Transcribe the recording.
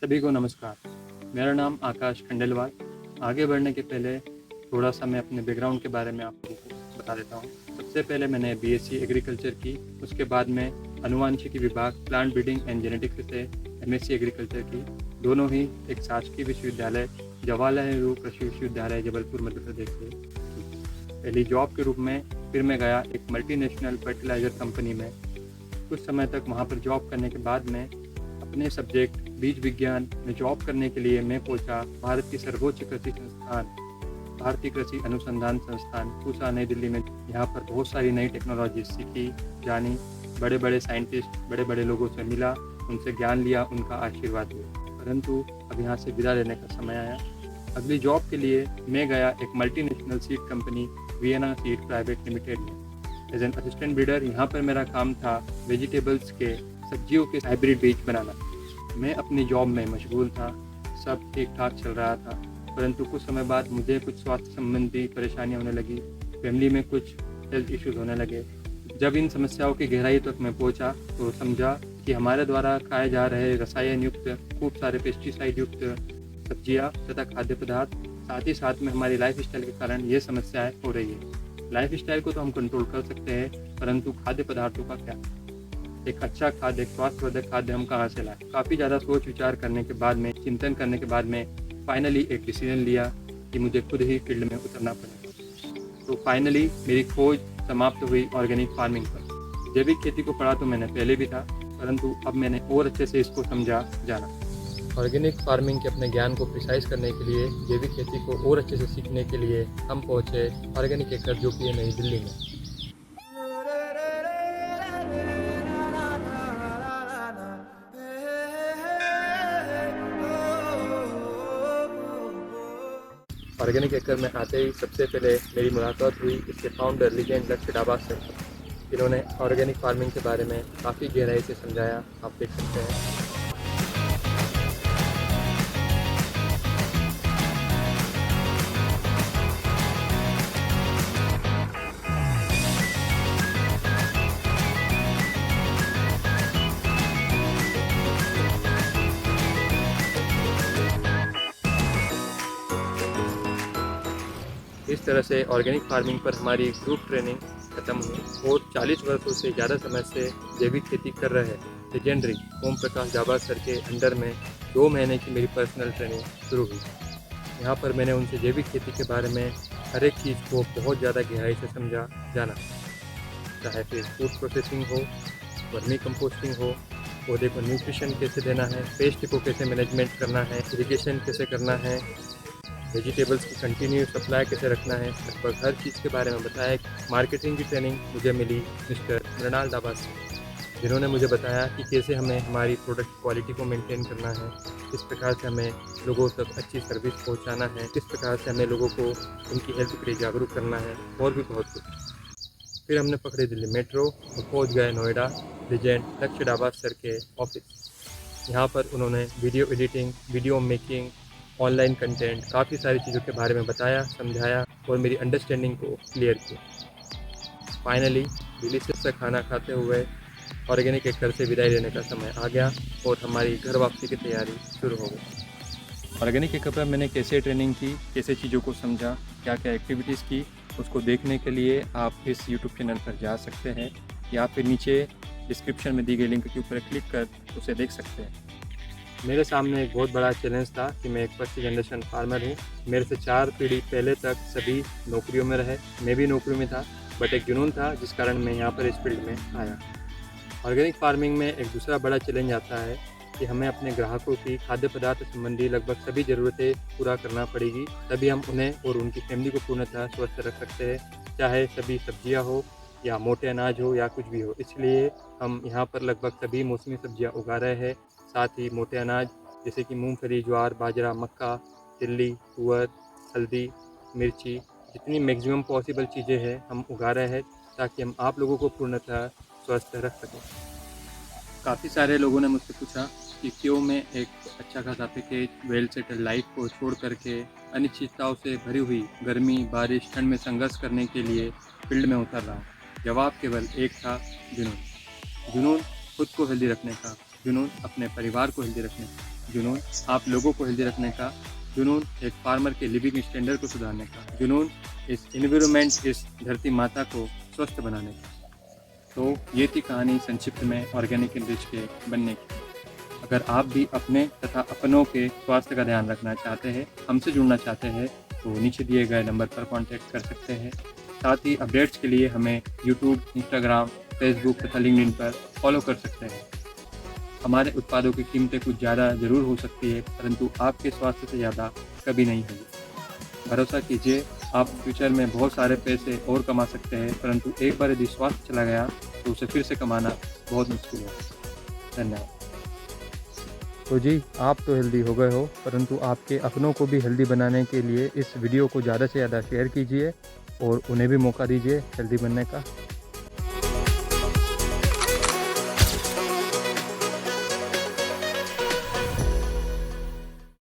सभी को नमस्कार। मेरा नाम आकाश खंडेलवाल। आगे बढ़ने के पहले थोड़ा सा मैं अपने बैकग्राउंड के बारे में आप लोगों को बता देता हूँ। सबसे पहले मैंने बीएससी एग्रीकल्चर की, उसके बाद में आनुवांशिकी विभाग प्लांट ब्रीडिंग एंड जेनेटिक्स से एमएससी एग्रीकल्चर की, दोनों ही एक शासकीय विश्वविद्यालय जवाहरलाल नेहरू कृषि विश्वविद्यालय जबलपुर मध्य प्रदेश से की। पहली जॉब के रूप में फिर मैं गया एक मल्टीनेशनल फर्टिलाइज़र कंपनी में। कुछ समय तक वहाँ पर जॉब करने के बाद में अपने सब्जेक्ट बीज विज्ञान में जॉब करने के लिए मैं पहुंचा भारत की सर्वोच्च कृषि संस्थान भारतीय कृषि अनुसंधान संस्थान पूसा नई दिल्ली में। यहाँ पर बहुत सारी नई टेक्नोलॉजी सीखी, जानी, बड़े बड़े साइंटिस्ट, बड़े बड़े लोगों से मिला, उनसे ज्ञान लिया, उनका आशीर्वाद लिया। परंतु अब यहाँ से विदा लेने का समय आया। अगली जॉब के लिए मैं गया एक multinational seed company Vienna seed private limited में एज एन असिस्टेंट ब्रीडर। यहाँ पर मेरा काम था वेजिटेबल्स के, सब्जियों के हाइब्रिड बीज बनाना। मैं अपनी जॉब में मशगूल था, सब ठीक ठाक चल रहा था, परंतु कुछ समय बाद मुझे कुछ स्वास्थ्य संबंधी परेशानियां होने लगी, फैमिली में कुछ हेल्थ इश्यूज होने लगे। जब इन समस्याओं की गहराई तक मैं पहुंचा तो समझा कि हमारे द्वारा खाए जा रहे रसायन युक्त, खूब सारे पेस्टिसाइड युक्त सब्जियां तथा खाद्य पदार्थ, साथ ही साथ में हमारी लाइफ स्टाइल के कारण ये समस्याएं हो रही है। लाइफ स्टाइल को तो हम कंट्रोल कर सकते हैं, परंतु खाद्य पदार्थों का क्या? एक अच्छा खाद्य, एक स्वास्थ्यवर्धक खाद्य हम कहाँ से लाएं? काफ़ी ज़्यादा सोच विचार करने के बाद में, चिंतन करने के बाद में फाइनली एक डिसीजन लिया कि मुझे खुद ही फील्ड में उतरना पड़ेगा। तो फाइनली मेरी खोज समाप्त हुई ऑर्गेनिक फार्मिंग पर। जैविक खेती को पढ़ा तो मैंने पहले भी था, परंतु अब मैंने और अच्छे से इसको समझा जाना। ऑर्गेनिक फार्मिंग के अपने ज्ञान को प्रिसाइज करने के लिए, जैविक खेती को और अच्छे से सीखने के लिए हम पहुँचे ऑर्गेनिक एकर, जो कि है नई दिल्ली में। ऑर्गेनिक एकर में आते ही सबसे पहले मेरी मुलाकात हुई इसके फाउंडर लीजेंड लक्ष्य डाबा से। इन्होंने ऑर्गेनिक फार्मिंग के बारे में काफ़ी गहराई से समझाया, आप देख सकते हैं। इस तरह से ऑर्गेनिक फार्मिंग पर हमारी ग्रुप ट्रेनिंग खत्म हुई और 40 वर्षों से ज़्यादा समय से जैविक खेती कर रहे लेजेंडरी ओम प्रकाश डाबा सर के अंडर में 2 महीने की मेरी पर्सनल ट्रेनिंग शुरू हुई। यहाँ पर मैंने उनसे जैविक खेती के बारे में हर एक चीज़ को बहुत ज़्यादा गहराई से समझा जाना, चाहे फिर फूड प्रोसेसिंग हो, वर्मी कंपोस्टिंग हो, पौधे को न्यूट्रिशन कैसे देना है, पेस्ट को कैसे मैनेजमेंट करना है, इरिगेशन कैसे करना है, वेजिटेबल्स की कंटिन्यू सप्लाई कैसे रखना है, लगभग हर चीज़ के बारे में बताया। मार्केटिंग की ट्रेनिंग मुझे मिली मिस्टर मृणाल डाबा से, जिन्होंने मुझे बताया कि कैसे हमें हमारी प्रोडक्ट क्वालिटी को मेंटेन करना है, किस प्रकार से हमें लोगों तक अच्छी सर्विस पहुंचाना है, किस प्रकार से हमें लोगों को उनकी हेल्थ के लिए जागरूक करना है, और भी बहुत कुछ। फिर हमने पकड़ी दिल्ली मेट्रो और पहुँच गए नोएडा लीजेंड लक्ष्य डाबा सर के ऑफिस। यहाँ पर उन्होंने video editing, video making, online content, काफ़ी सारी चीज़ों के बारे में बताया, समझाया और मेरी अंडरस्टैंडिंग को क्लियर किया। फाइनली डिलीशियस सा खाना खाते हुए ऑर्गेनिक एकर से विदाई लेने का समय आ गया और हमारी घर वापसी की तैयारी शुरू हो गई। ऑर्गेनिक एकर पर मैंने कैसे ट्रेनिंग की, कैसे चीज़ों को समझा, क्या क्या एक्टिविटीज़ की, उसको देखने के लिए आप इस यूट्यूब चैनल पर जा सकते हैं या फिर नीचे डिस्क्रिप्शन में दी गई लिंक के ऊपर क्लिक कर उसे देख सकते हैं। मेरे सामने एक बहुत बड़ा चैलेंज था कि मैं एक फर्स्ट जनरेशन फार्मर हूँ। मेरे से 4 पीढ़ी पहले तक सभी नौकरियों में रहे, मैं भी नौकरी में था, बट एक जुनून था जिस कारण मैं यहाँ पर इस फील्ड में आया। ऑर्गेनिक फार्मिंग में एक दूसरा बड़ा चैलेंज आता है कि हमें अपने ग्राहकों की खाद्य पदार्थ संबंधी लगभग सभी ज़रूरतें पूरा करना पड़ेगी, तभी हम उन्हें और उनकी फैमिली को पूर्णतः स्वस्थ रख सकते हैं, चाहे सभी सब्जियाँ हो या मोटे अनाज हो या कुछ भी हो। इसलिए हम यहाँ पर लगभग सभी मौसमी सब्जियाँ उगा रहे हैं, साथ ही मोटे अनाज जैसे कि मूंगफली, ज्वार, बाजरा, मक्का, तिल्ली, तुअर, हल्दी, मिर्ची, जितनी मैक्सिमम पॉसिबल चीज़ें हैं हम उगा रहे हैं ताकि हम आप लोगों को पूर्णतः स्वस्थ रख सकें। काफ़ी सारे लोगों ने मुझसे पूछा कि क्यों मैं एक अच्छा खासा पैकेज, वेल सेटल लाइफ को छोड़ करके अनिश्चितताओं से भरी हुई गर्मी, बारिश, ठंड में संघर्ष करने के लिए फील्ड में उतर रहा हूँ। जवाब केवल एक था, जुनून। जुनून खुद को हेल्दी रखने का, जुनून अपने परिवार को हेल्दी रखने का। जुनून आप लोगों को हेल्दी रखने का, जुनून एक फार्मर के लिविंग स्टैंडर्ड को सुधारने का, जुनून इस एनवायरनमेंट, इस धरती माता को स्वस्थ बनाने का। तो ये थी कहानी संक्षिप्त में ऑर्गेनिक एनरिच के बनने की। अगर आप भी अपने तथा अपनों के स्वास्थ्य का ध्यान रखना चाहते हैं, हमसे जुड़ना चाहते हैं, तो नीचे दिए गए नंबर पर कांटेक्ट कर सकते हैं। साथ ही अपडेट्स के लिए हमें यूट्यूब, इंस्टाग्राम, फेसबुक तथा लिंक्डइन पर फॉलो कर सकते हैं। हमारे उत्पादों की कीमतें कुछ ज़्यादा ज़रूर हो सकती है, परंतु आपके स्वास्थ्य से ज़्यादा कभी नहीं होगी। भरोसा कीजिए, आप फ्यूचर में बहुत सारे पैसे और कमा सकते हैं, परंतु एक बार यदि स्वास्थ्य चला गया तो उसे फिर से कमाना बहुत मुश्किल है। धन्यवाद। तो जी, आप तो हेल्दी हो गए हो, परंतु आपके अपनों को भी हेल्दी बनाने के लिए इस वीडियो को ज़्यादा से ज़्यादा शेयर कीजिए और उन्हें भी मौका दीजिए हेल्दी बनने का।